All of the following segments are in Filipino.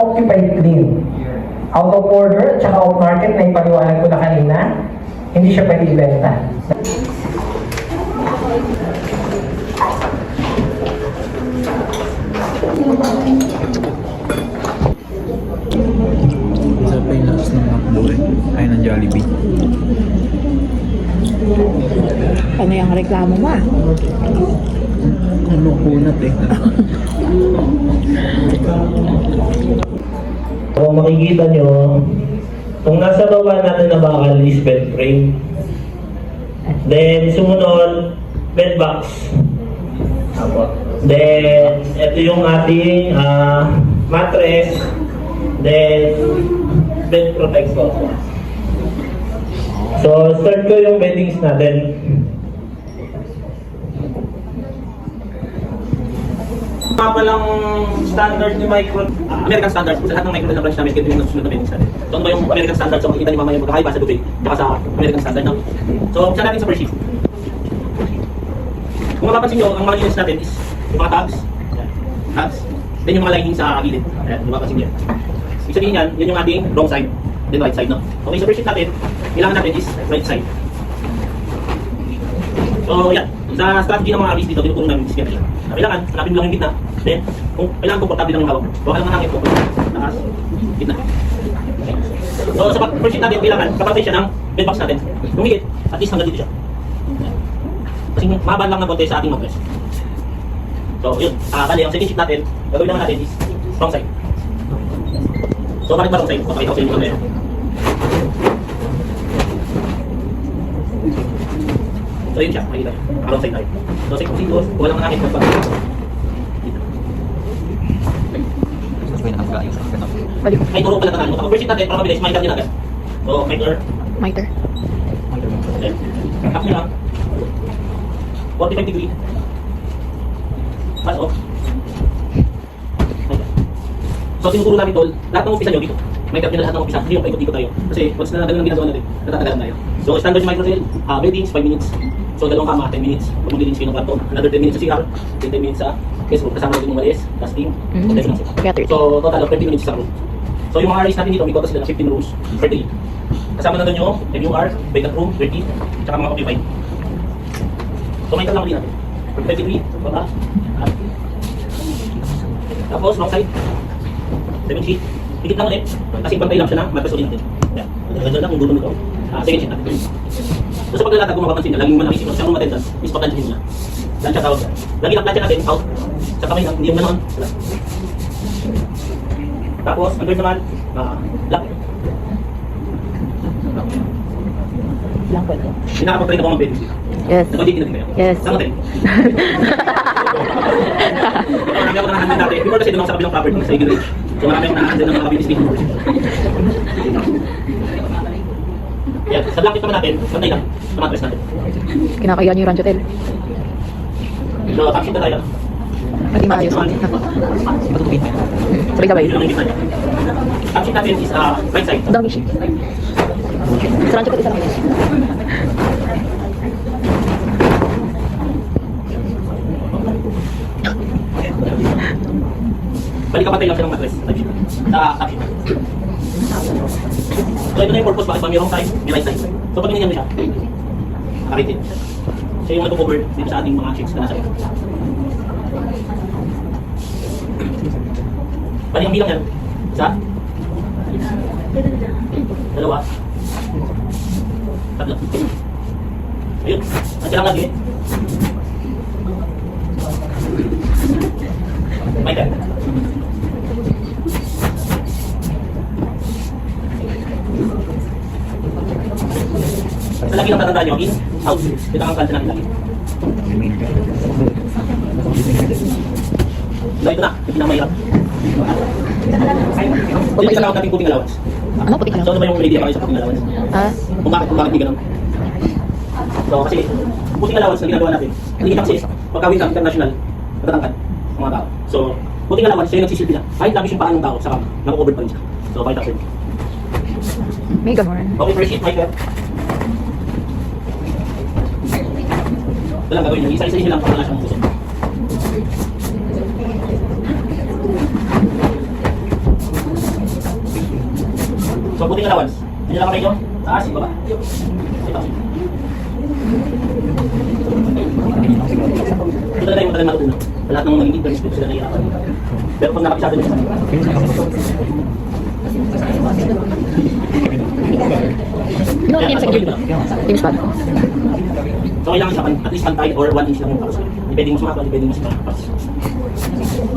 Occupied clean. Out of order at saka out market na ipaliwanag ko na kanina, hindi siya pwede ibenta. Isa pa yung last ng McDo ay ng Jollibee. Ano yung reklamo mo? Ano kunat eh. Kung makikita nyo, kung nasa baba natin na bakal is bed frame. Then, sumunod, bed box. Then, ito yung ating mattress. Then, bed protector. So, start ko yung beddings natin. Palang standard ni Micron, American standard. Sa lahat ng Micron na branch namin, ito yung nasusunod na beddings natin. So, ano ba yung American standard? So, makikita niyo mamaya yung magkakaiba sa tubig, tsaka sa American standard. No? So, siya natin sa per sheet. Kung mapapansin nyo, ang mga units natin is yung mga tabs. Tabs. Then yung mga lining sa gilid. Ayan, yung mapapansin nyo. Ibig sabihin yan, yun yung ating wrong side. Then right side, no? Okay, sa per sheet natin, kailangan natin is right side. So, yan. Sa strategy ng mga RVs dito, tinutulong namin is ganito lang. Kailangan, hanapin mo lang yung gitna. Then, kung kailangan komportable lang yung hawak, huwag ka lang manangit po. Taas, gitna. Okay. So, sa per sheet natin, kailangan, kapatid siya ng bed box natin. Lumigit, at least hanggang dito siya. Kasi mahaba lang ng konti sa ating mattress. So, yun. Bali, ang second sheet natin, gagawin naman natin is wrong side. So, bakit ba wrong side? Pakita ko sa inyo kami. So, yun siya. Makikita nyo. Wrong side tayo. So, second sheet, kuha lang natin kung bakit. May turo pala na first sheet natin, para mabilis, monitor nyo na agad. So, monitor. Miter. Then, up nyo lang. 45 degree. Pass off. So, tinuturo namin tol, lahat ng umpisa nyo dito. May cap nyo na lahat ng umpisa, hindi yung paikot-ikot tayo. Kasi, once na ganun ang ginagawa natin, natatagalan tayo. So, standard micro cell, beddings, 5 minutes. So, dalawang kama, 10 minutes. Pag maglilinis kayo ng kwarto, another 10 minutes sa CR, 10 minutes sa guest room. Kasama natin yung malis, casting, so, total of 30 minutes sa room. So, yung mga RAs natin dito, may quota sila ng 15 rooms per day. Kasama na doon yung MUR, vacant room, dirty, tsaka mga occupied. So, may lang din natin. 33, baba. Tapos, wrong side. 7 sheet. Pikit lang ulit. Kasi pantay lang siya na, matras ulit natin. Yan. Ganyan lang kung dulo nito. Second sheet natin. So, sa paglalatag, kung mapapansin nyo, laging manakisip sa room attendance, is paplansyahin nyo na. Lansya tawag yan. Lagi lang plansya natin, out. Sa kamay lang, hindi yung ganoon. Tapos, under naman, lock. Lang po ito. Pinakapag-try na po ang beddings dito. Yes. Nag-audit natin kayo? Yes. Saan natin? Marami ako nakahandle natin. Before kasi doon ako sa kabilang property sa Eagle Ridge. So marami ako nakahandle ng mga business people. Yan. Sa blanket naman natin, pantay lang. Sa mattress natin. Kinakaya niyo yung ranch hotel. So, top sheet na tayo. Pati maayos. Matutupin mo yan. Sabay sabay. Yun ang gitna niya. Top sheet natin is right side. Ang dami sheet. Sa ranch hotel, isa lang. Balik kapatay lang siya ng mattress. Top sheet. Top sheet. So, ito na yung purpose bakit ba may wrong side, may right side. So, pag binigyan mo siya, nakaritin. Siya yung nag-cover dito sa ating mga sheets na nasa ito. Bali, ang bilang yan. Isa. Dalawa. Tatlo. Ayun. Nandiyan lang lagi. May ka. Sa lagi lang tatandaan nyo, in, out. Ito ang kansya natin lagi. So, ito na. Ito na mahirap. Ito yung isa lang natin puting allowance. Ano? Puti ka So, ano lang. ba yung idea kayo sa puting allowance? Ah, Kung bakit hindi ganun? So, kasi puting allowance na ginagawa natin, hindi kita kasi pagkawin ka international, matatangkad ang mga tao. So, puting allowance, siya yung nagsisilpi na. Kahit labis yung paan ng tao sa kama, naku-covered pa rin siya. So, kahit absent. may ganun. Okay, first sheet, Michael. Ito lang gagawin niyo. Isa-isa lang para wala siyang puso. So, puting allowance. Hindi lang kamay nyo. Taas, ibaba. Ito. Ito talaga yung matagal matutunan. Sa lahat ng mga interns, dito sila nahihirapan. Pero pag nakapisado nyo sa kanila, No, hindi na sa gilid. Team squad. so kailangan siya at least pantay or 1 inch lang yung tapos. Hindi pwedeng mas makapal, hindi pwedeng mas makapas.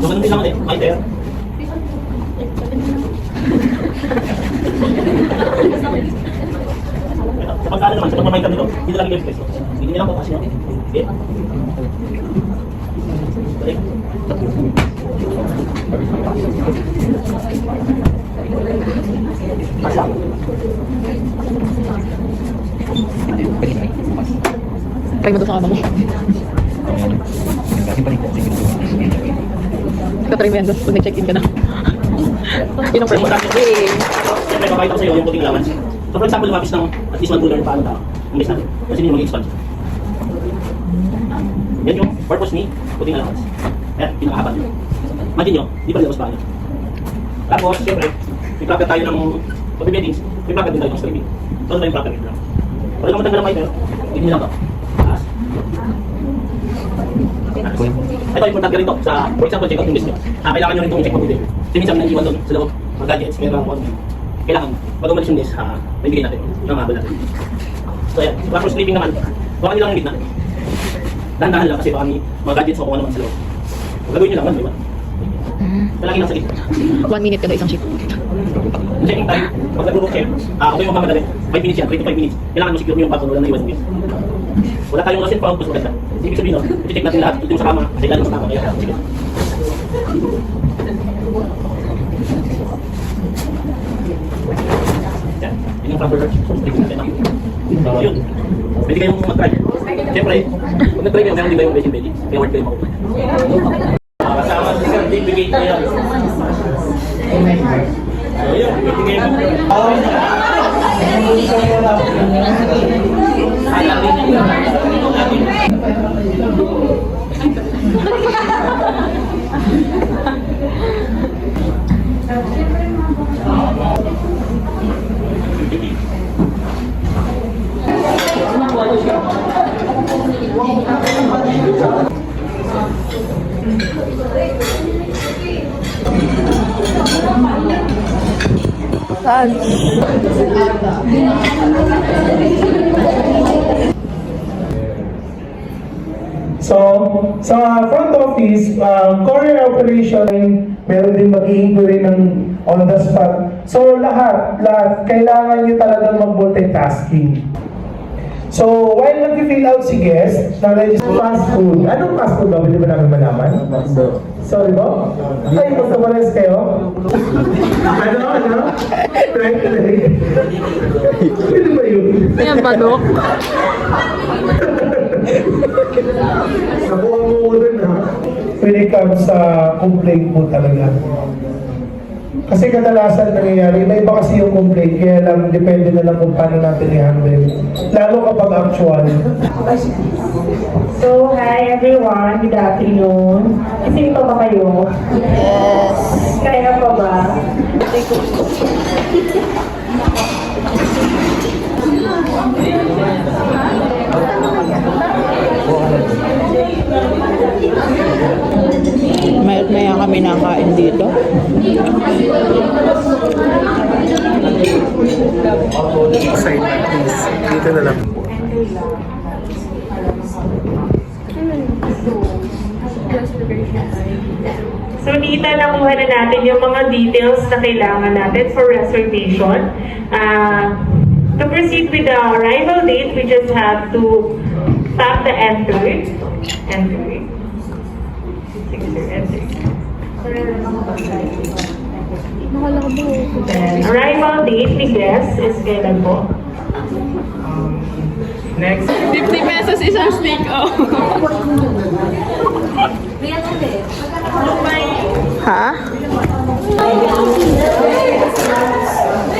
So, ganun din lang ulit. Right there. Sa pagkala naman, sa pagmamahintang nito, dito lagi kayo express. Hindi nilang papas nyo. Okay? Balik. Pasang. Try mo doon sa kama mo. Ika-try mo yan doon pag nag-check-in ka na. Yun ang first. Yay! Siyempre, papakita ko sa iyo yung puting allowance. So, for example, lumapis ng at least 1 cooler paano tao. Ang base natin. Kasi hindi mag-expand siya. Yan yung purpose ni puting allowance. Ayan, pinakahaba nyo. Imagine nyo, di pa nilabas pa nyo. Tapos, siyempre, may bracket tayo ng pag-beddings. May bracket din tayo ng streaming. So, ano ba yung bracket nito? Pwede naman tanggal ng mic, pero hindi lang to. Taas. Ito, importante rin to. Sa, for example, check out yung list nyo. Kailangan nyo rin itong check mabuti. Kasi minsan naiiwan doon sa loob. Mga gadgets, meron ako. Kailangan, pag umalis yung list, may bigay natin. Yung mabal natin. So, ayan. Proper sleeping naman. Baka nilang yung gitna. Dahan-dahan lang kasi baka may mga gadgets makuha naman sa loob. Gagawin nyo lang, one by one. Talagin lang sa gitna. 1 minute kada isang shift. Checking time, pag nag-book check, ako yung magmamadali. 5 minutes yan, 3 to 5 minutes. Kailangan mo secure mo yung button, wala na iwan mo. Wala tayong rosin pa, mas maganda. Ibig sabihin, no, i-check natin lahat. Ito yung sa kama, kasi ilalim sa kama. Kaya, sige. Yan, yun yung proper search. So, tignan natin. So, yun. Pwede kayong mag-try. Siyempre, pag nag-try kayo, meron din kayong basic pwede. Kaya word kayo makukuha. Kasama si Sir Dick Bigay na yan. So, yun. Pwede kayo Saan? So, sa front office, courier operation, meron din mag-i-inquiry ng on the spot. So, lahat, kailangan nyo talagang mag-multitasking. So, while nag-fill out si guest, fast food. Anong fast food ba? Pwede ba namin malaman? Sorry ba? Ay, magkapares kayo? Ano? Right leg. Pwede ba yun? Ayan ba, Dok? Nakuha mo ulo na. When it comes sa complaint po talaga. Kasi kadalasan nangyayari, may iba kasi yung complaint, kaya lang depende na lang kung paano natin i-handle. Lalo kapag actual. So, hi everyone. Good afternoon. Kasi pa ba kayo? Yes. Kaya pa ba? Maya kami nakain dito. Side please. Dito na lang. So, dito nakuha na natin yung mga details na kailangan natin for reservation. To proceed with the arrival date, we just have to tap the enter. Enter. Enter. Then, arrival date ni guest is kailan po? Next. 50 pesos isang stick, oh. Ha?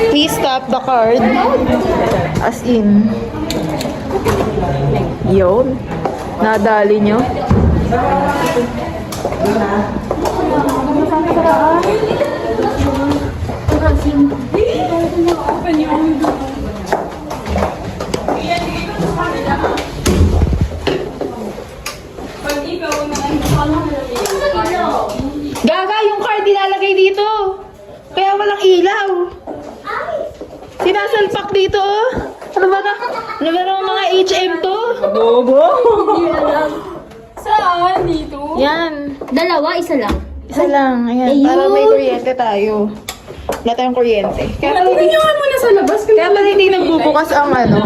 Please tap the card. As in. Yun. Nadali nyo. Gaga, yung card nilalagay dito. Kaya walang ilaw. Sinasalpak dito, oh. Ano ba ng mga HM to? Bobo. Saan? Dito? Yan. Dalawa, isa lang. Isa lang. Ayan. Ayun. Para may kuryente tayo. Wala tayong kuryente. Kaya pala hindi, mo na sa labas. kaya pala hindi nagbubukas ang ano.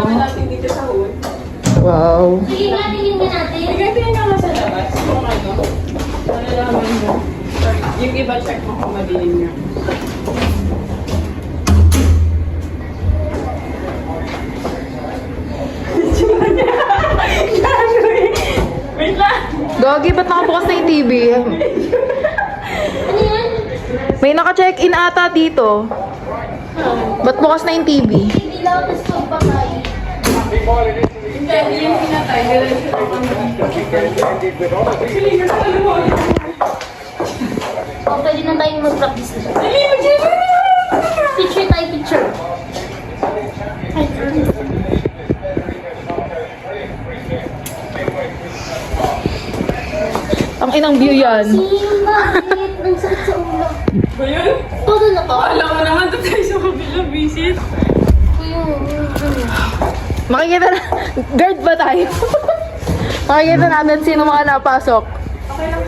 Wow. Sige nga, tingin nga natin. Tingnan nga sa labas kung ano. Malalaman mo. Yung iba check mo kung madilim nga. Wait lang. Gagi, ba't nakabukas na yung TV? Ano yan? May naka-check-in ata dito. Ba't bukas na yung TV? Hindi lang, tapos pagpakay. Hindi, yung pinatay. Ganun siya pag O, pwede na tayong mag-practice na. Picture tayo, picture. Ay, Ang inang view yan. bakit? Ang sakit sa ulo. Ba yun? Todo na to. Alam mo naman ito tayo sa kabilang visit. Makikita na. Guard ba tayo? Makikita natin sino mga napasok.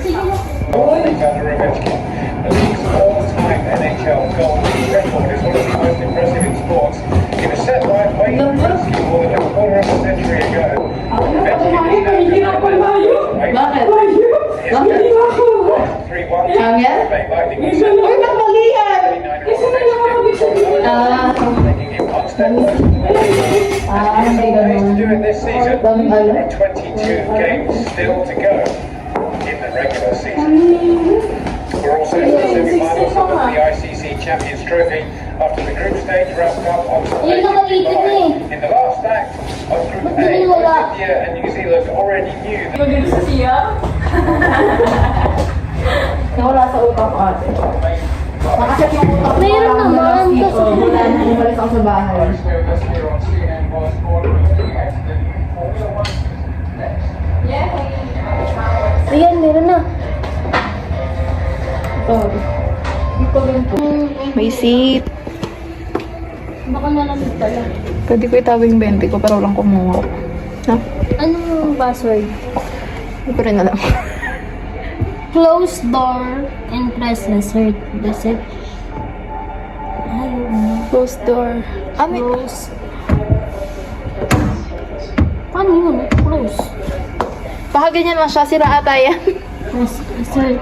Sige na. Alexander Ovechkin, the league's all-time NHL goal record is one of the most impressive in sports. It was set by Wayne Gretzky more than a quarter of a century ago. Ovechkin is now Bakit? Bakit ako? 3-1. Angel? Uy, mali yan! Making him one step to do it this season. There are 22 games still to go in the regular season. We're also in the semi-finals of the ICC Champions Trophy after the group stage wrapped up on Sunday in the last act of Group A. Both India and New Zealand already knew that Dito sa siya? Nawala sa utak ko ate. Nakaset yung utak ko. Meron naman, kasi Wala na, umalis ako sa bahay. Ayan, meron na. May seat. Baka nalamig pala. Pwede ko itawing 20 ko pero walang kumuha. Ha? Anong password? Hindi ko rin alam. Close door and press insert. That's it. Ayun. Close door. Ah, may... Close. Paano yun? Close. Baka ganyan lang siya. Sira ata yan. Press insert.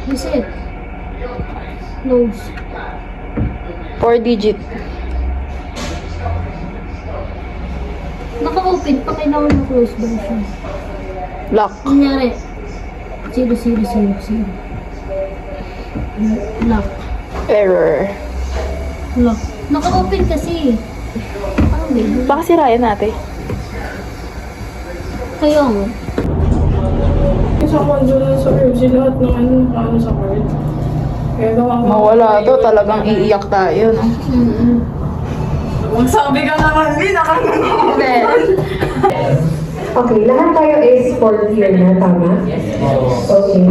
That's it. Close. 4 digit. Naka-open pa, kailangan na close ba siya? Lock. Kunyari, 0, 0, 0, 0. Lock. Error. Lock. Naka-open kasi. Ano ba yun? Baka sira yan ate. Kaya mo. Sa kondo na sa RFC lahat ng ano sa card. Kaya gawa ko. Mawala to. Talagang iiyak tayo, no? Magsabi ka naman, hindi nakakanood. Okay, lahat tayo is fourth year na, tama? Okay.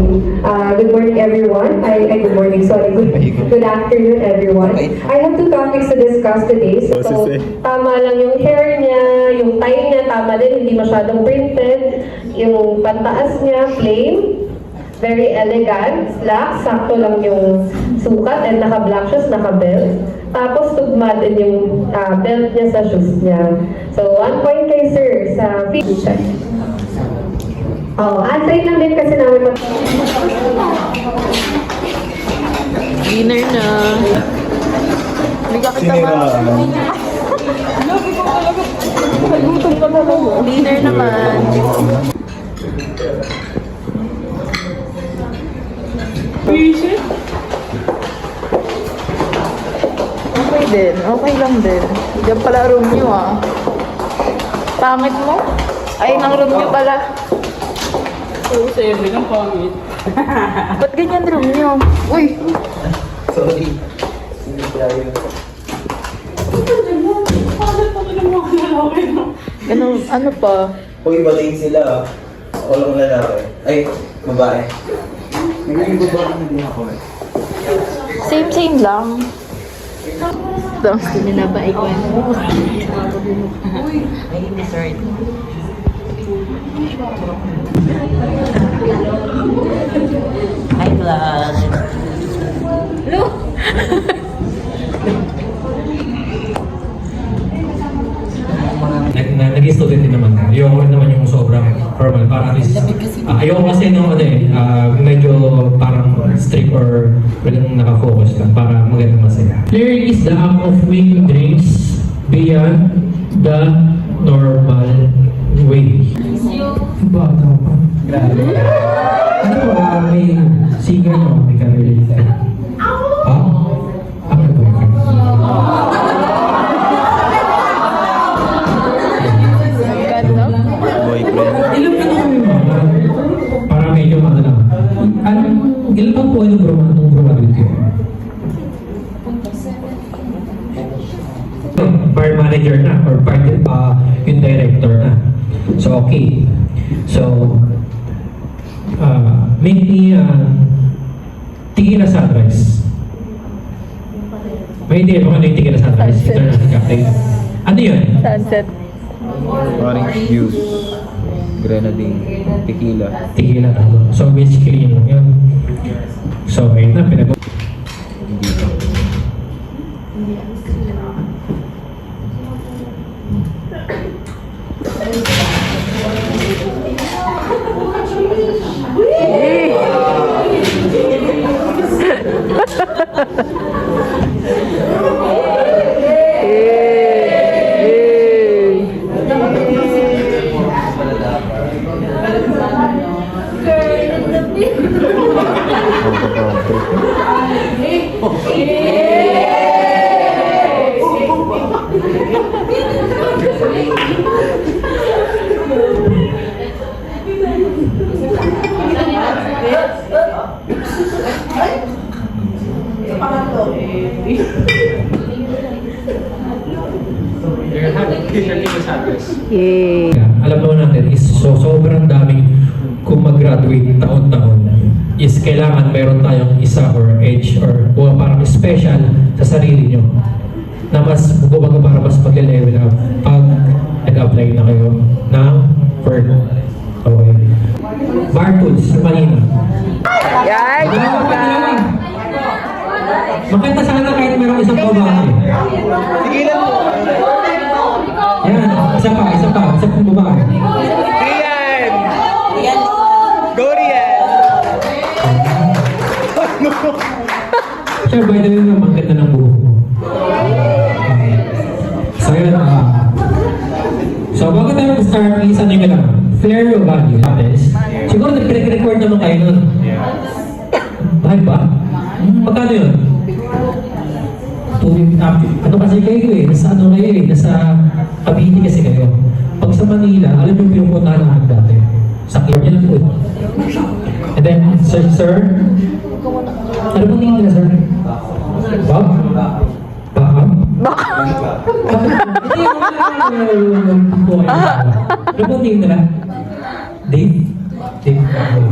Good morning, everyone. Good morning, sorry. Good afternoon, everyone. I have two topics to discuss today. So, tama lang yung hair niya, yung tie niya, tama din, hindi masyadong printed. Yung pantaas niya, plain. Very elegant, slack, sakto lang yung sukat, and naka-black shoes, naka-belt. Tapos tugma din yung belt niya sa shoes niya. So, 1 point kay sir sa feature. Oh, answering lang din kasi namin Dinner na. Hindi ka kita ba? Nagutom ka talaga. Dinner naman. Okay din. Okay lang din. Diyan pala room nyo ah. Pangit mo? Ay, nang room nyo pala. Oo, 7 ang pangit. Ba't ganyan room nyo? Uy! Sorry. Ano pa? Uy, malayin sila ah. Ako lang lalaki. Ay, babae. Naging babae na din ako eh. Same lang. Tapos Binabay ko. Hi, vlog. Nag-student din naman na. Ayoko naman yung sobrang formal. Para at least, ayoko kasi nung medyo parang strict or walang nakafocus lang para maganda masaya. Clear is the act of making drinks beyond the normal way. Bata pa. Grabe. Ano ba may singer mo? May ka-relate? Ha? Ako ba? Boyfriend. Ilan pa naman yung mga? Para medyo ano lang. Ilan pa po yung graduate yun? Bar manager na or party yung director na. So okay. So make me Tigil na Sunrise. May idea mo kung ano yung Tigil na Sunrise? Ito na si Captain. Ano yun? sunset. Orange juice. Grenadine. Tequila. Tigil na talo. So basically yun. So ayun na, pinag- Hindi pa. Yay! Alam naman natin is sobrang daming kung mag-graduate taon-taon is kailangan meron tayong isa or edge or parang special sa sarili nyo na mas gumaga para mas mag-level up pag nag-apply na kayo ng work. Okay. Bar tools sa Manila. Yay! Makita sana kahit merong isang babae. Tigilan mo! Yan, isa pang babae. Rian! Go Rian! Siya, by the way naman, ganda ng buhok mo. So yun, so bago tayo mag-start, please ano yung lang, fair value. Siguro nag-record naman kayo nun. Bakit ba? Magkano yun? Ano kasi kayo eh, nasa ano kayo eh, nasa Cavite kasi kayo. Pag sa Manila, alam yung pinupuntahan namin dati. Sa Kenya lang po. And then, sir, ano pong tingin nila, sir? Bob? Baka? Ano pong tingin nila? Dave?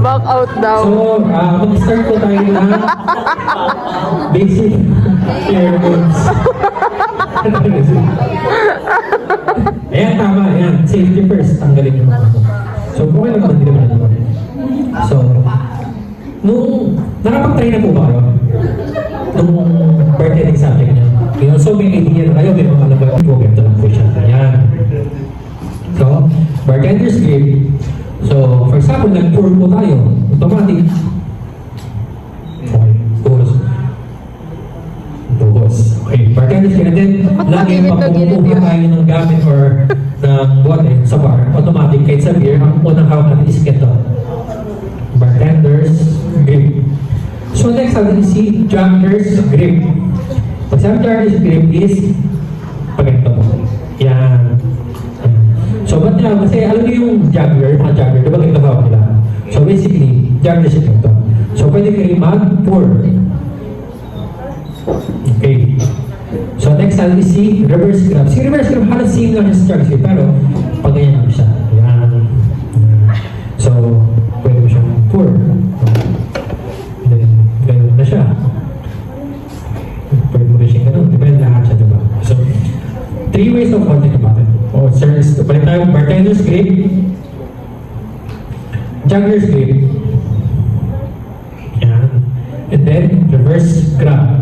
Back out daw. So, mag-start po tayo ng basic air goods. Ayan, tama. Ayan. Safety first. Tanggalin yung mga. So, okay lang naman din naman. So, nung nakapag-try na po ba kayo? Nung bartending subject niya. Yun, so, may idea na kayo. May mga alam ba yung ganito lang po siya. Ayan. So, bartender's grade. So, for example, nag-pour po tayo. Automatic. Okay, pause. Jagger skill. And then, Ba't lagi magilid pag na gilid kumukuha yun? tayo ng gamit or ng bote sa bar, automatic kahit sa beer, ang unang hawak natin is ito. Bartender's grip. So next natin si Jagger's grip. Pag sabi Jagger's grip is pag ito. Yan. So ba't nila? Kasi alam niyo yung Jagger, mga Jagger, diba ganito hawak nila? So basically, Jagger's grip ito. So pwede kayo mag-pour. Okay. So next natin is si reverse grab. Si reverse grab halos same lang siya sa Jagger's grip, pero pag ganyan lang siya. Yan. So, pwede mo siyang pour. Then, ganun na siya. Pwede mo rin siyang ganun. Depende lahat siya, diba? So, 3 ways of holding the bottle. Oh, sir, palit tayo bartender's grip, Jagger's grip, yan, and then reverse grab.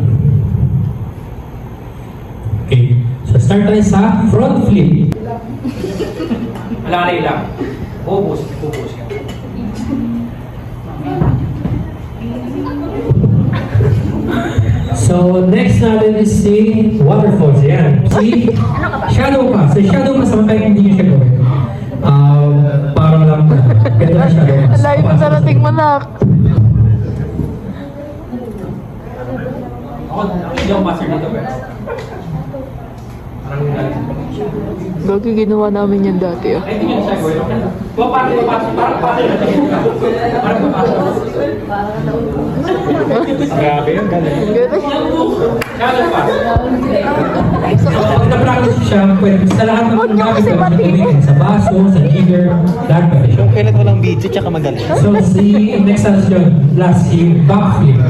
Okay, so start tayo sa front flip. Alalay lang. Ubus ka. So, next natin is si waterfalls. Yan. Si shadow pass. Si shadow pass, naman tayo hindi nyo siya gawin. Parang lang, ganito na shadow pass. Layo pa sa rating manak. Ako, hindi ako master dito, pero. Gagi, ginawa namin yan dati ah. Ay, hindi nyo siya gawin. Parang papasok. Grabe yun, galing. Shadow pass. Pag na-practice siya, pwede sa lahat ng Huwag niyo gamit kasi na batiin. gamitin. Sa baso, sa jigger, lahat pwede siya. Kailan walang video, tsaka magaling. So, si next natin yun, last, si backflip.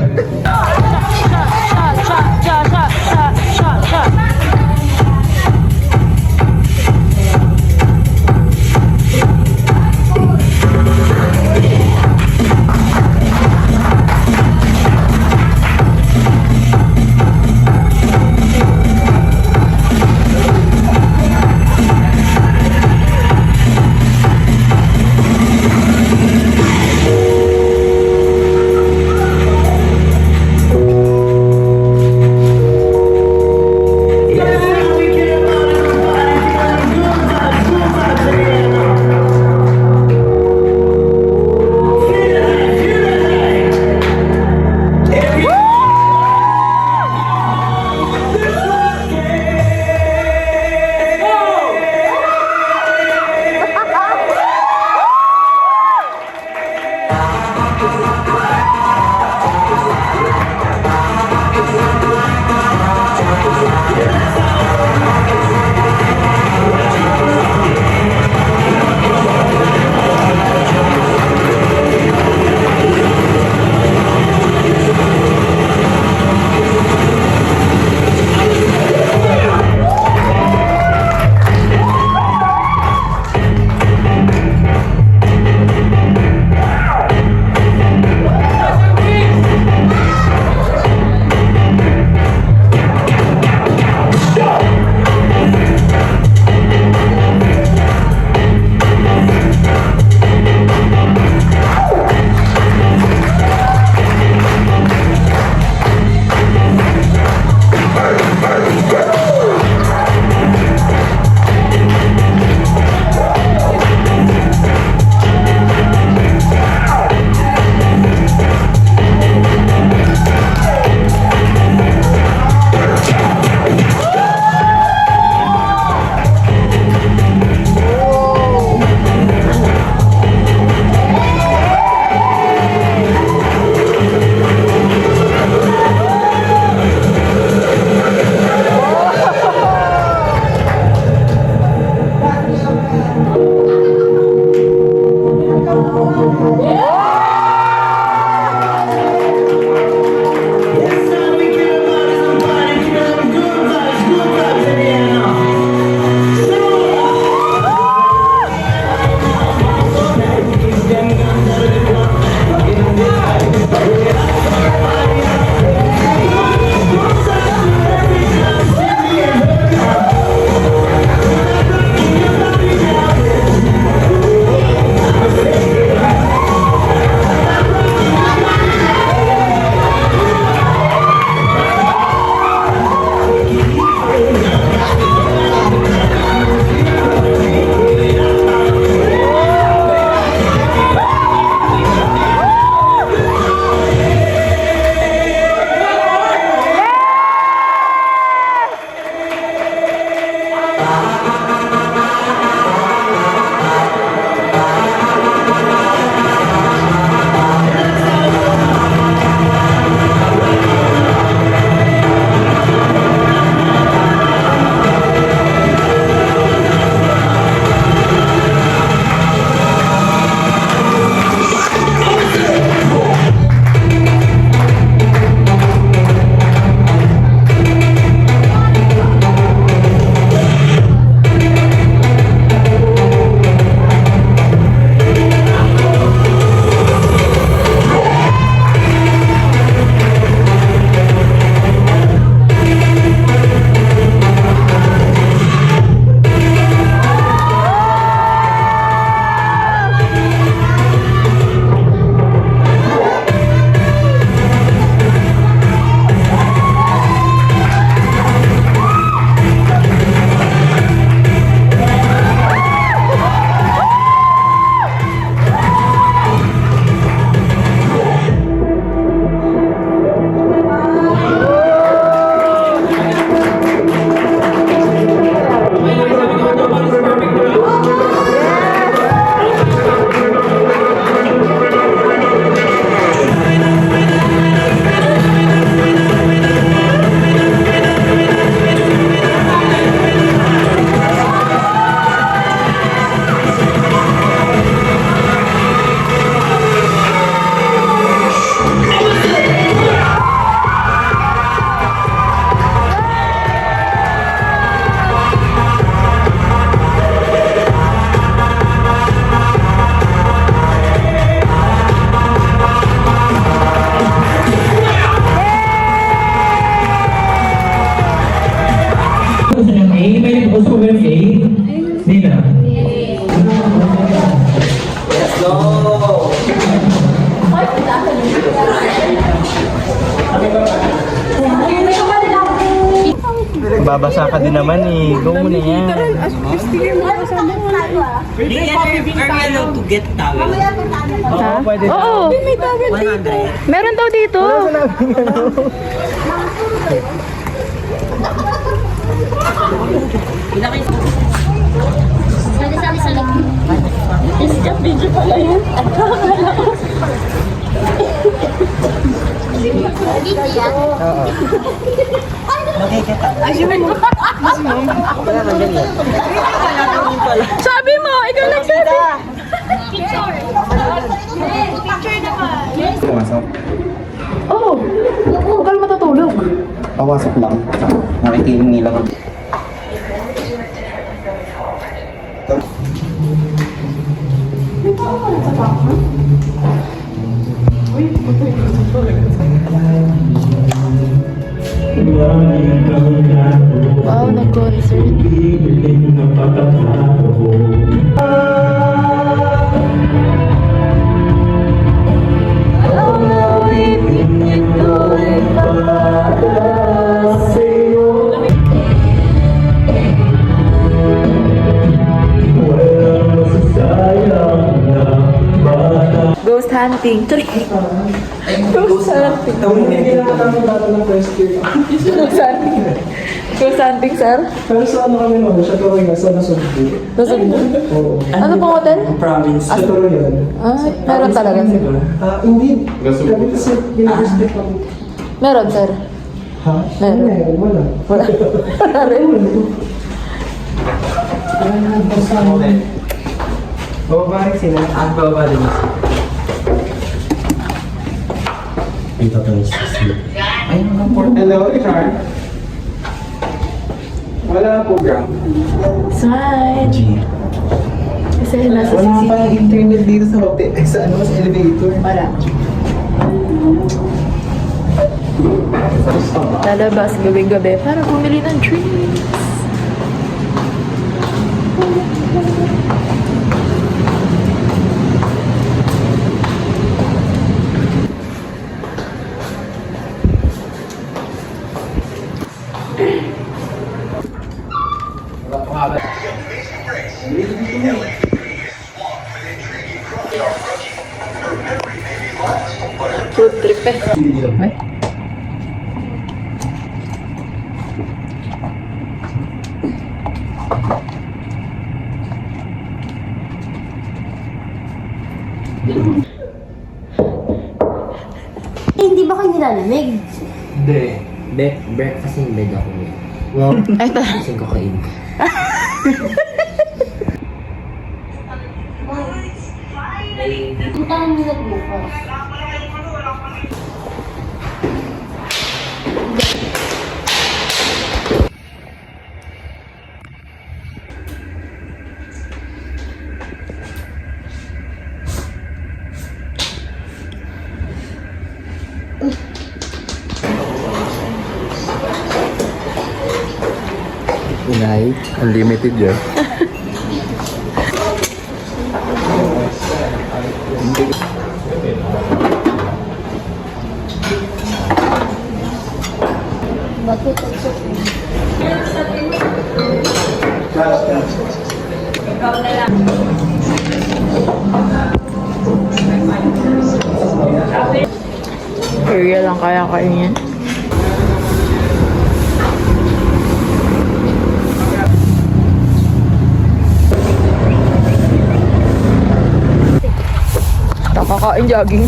ba yung A? Nina? Let's go! Babasa ka din naman eh. Go mo na yan. Ha? Oo. Meron daw dito. Video pala yun. Sabi mo, ikaw nagsabi. Pumasok. Oo. Huwag ka lang matutulog. Pawasok lang. Nakikiling nila ko. Wow, nag-concert. Ghost hunting. Ghost hunting. Ghost hunting. Ghost hunting, sir? Pero sa ano kami noon, sa Toro nga, sa Nasugbu. Nasugbu? Oo. Ano pong hotel? Province. Sa Toro yan. Ah, meron talaga, sir. Hindi. Kami kasi university pa. Meron, sir. Ha? Meron. Wala. Wala. Wala rin. Bababa rin sila. Bababa din. Ito to is Hello, Char. Wala po, program. Smile. Kasi nasa Wala CCTV. pa yung internet dito sa hotel. Ay, sa ano, sa elevator. Wala. Lalabas gabi-gabi para bumili ng drinks. Food trip eh. Ay. Hindi ba kayo nilalamig? Hindi. Breakfast in bed ako. Ay, ito. Kasing kokain. Puntahan nyo na bukas. Inay, unlimited yun. Bakit ang sakit? Area lang kaya kainin. Nakakain jogging.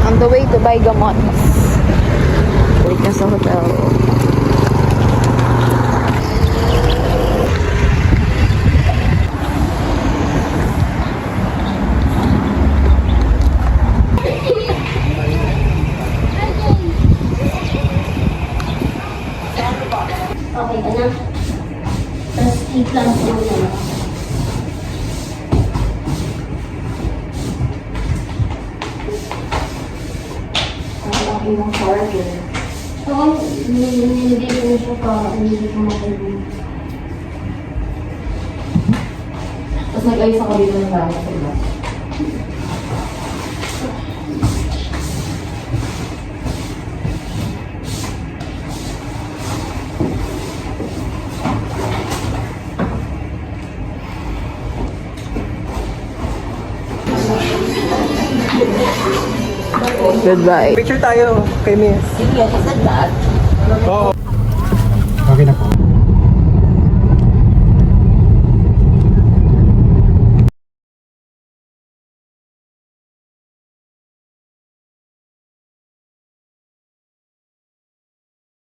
On the way to buy gamot. Wait na sa hotel. Okay ka na? Tapos i-plant mo na lang. malaki yung charger. So, hindi ko siya para hindi ko makailan. Tapos nag-ayos ako dito ng gamit sa iba. Goodbye. Picture tayo kay Miss. Sige, kasi that. Okay na po.